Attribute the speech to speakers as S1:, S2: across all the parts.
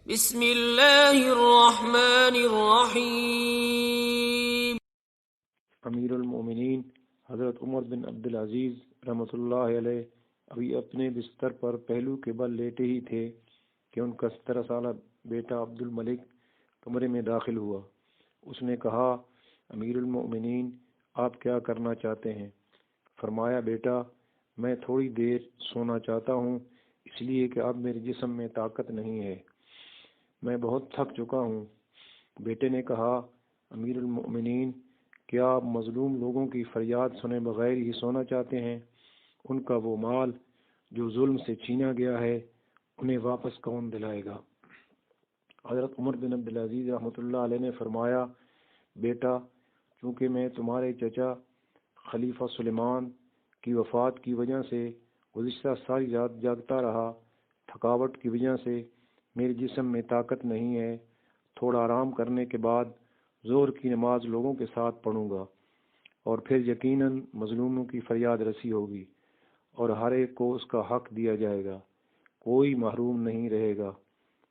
S1: بسم اللہ الرحمن الرحیم۔
S2: امیر المومنین حضرت عمر بن عبدالعزیز رحمۃ اللہ علیہ ابھی اپنے بستر پر پہلو کے بل لیٹے ہی تھے کہ ان کا 17 سالہ بیٹا عبد الملک کمرے میں داخل ہوا۔ اس نے کہا، امیر المومنین، آپ کیا کرنا چاہتے ہیں؟ فرمایا، بیٹا، میں تھوڑی دیر سونا چاہتا ہوں، اس لیے کہ اب میرے جسم میں طاقت نہیں ہے، میں بہت تھک چکا ہوں۔ بیٹے نے کہا، امیر المومنین، کیا آپ مظلوم لوگوں کی فریاد سنے بغیر ہی سونا چاہتے ہیں؟ ان کا وہ مال جو ظلم سے چھینا گیا ہے، انہیں واپس کون دلائے گا؟ حضرت عمر بن عبدالعزیز رحمۃ اللہ علیہ نے فرمایا، بیٹا، چونکہ میں تمہارے چچا خلیفہ سلیمان کی وفات کی وجہ سے گزشتہ ساری رات جاگتا رہا، تھکاوٹ کی وجہ سے میرے جسم میں طاقت نہیں ہے، تھوڑا آرام کرنے کے بعد ظہر کی نماز لوگوں کے ساتھ پڑھوں گا، اور پھر یقیناً مظلوموں کی فریاد رسی ہوگی اور ہر ایک کو اس کا حق دیا جائے گا، کوئی محروم نہیں رہے گا۔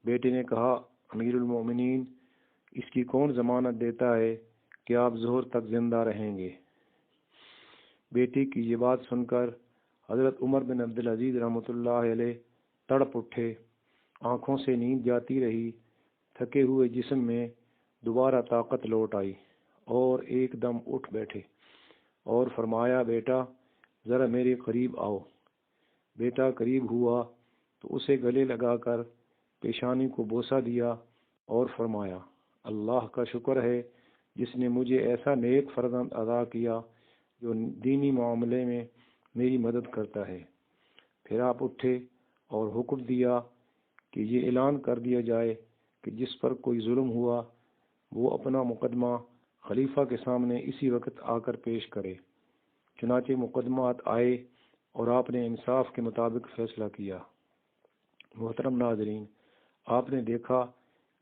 S2: بیٹے نے کہا، امیر المومنین، اس کی کون ضمانت دیتا ہے کہ آپ ظہر تک زندہ رہیں گے؟ بیٹی کی یہ بات سن کر حضرت عمر بن عبدالعزیز رحمۃ اللہ علیہ تڑپ اٹھے، آنکھوں سے نیند جاتی رہی، تھکے ہوئے جسم میں دوبارہ طاقت لوٹ آئی اور ایک دم اٹھ بیٹھے اور فرمایا، بیٹا، ذرا میرے قریب آؤ۔ بیٹا قریب ہوا تو اسے گلے لگا کر پیشانی کو بوسہ دیا اور فرمایا، اللہ کا شکر ہے جس نے مجھے ایسا نیک فرزند عطا کیا جو دینی معاملے میں میری مدد کرتا ہے۔ پھر آپ اٹھے اور حکم دیا کہ یہ اعلان کر دیا جائے کہ جس پر کوئی ظلم ہوا وہ اپنا مقدمہ خلیفہ کے سامنے اسی وقت آ کر پیش کرے۔ چنانچہ مقدمات آئے اور آپ نے انصاف کے مطابق فیصلہ کیا۔ محترم ناظرین، آپ نے دیکھا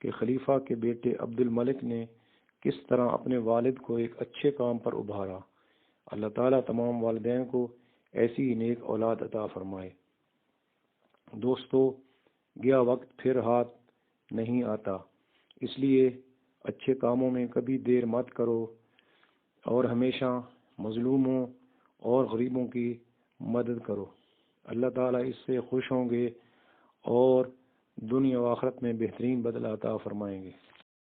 S2: کہ خلیفہ کے بیٹے عبد الملک نے کس طرح اپنے والد کو ایک اچھے کام پر ابھارا۔ اللہ تعالیٰ تمام والدین کو ایسی ہی نیک اولاد عطا فرمائے۔ دوستو، گیا وقت پھر ہاتھ نہیں آتا، اس لیے اچھے کاموں میں کبھی دیر مت کرو اور ہمیشہ مظلوموں اور غریبوں کی مدد کرو۔ اللہ تعالیٰ اس سے خوش ہوں گے اور دنیا و آخرت میں بہترین بدلہ عطا فرمائیں گے۔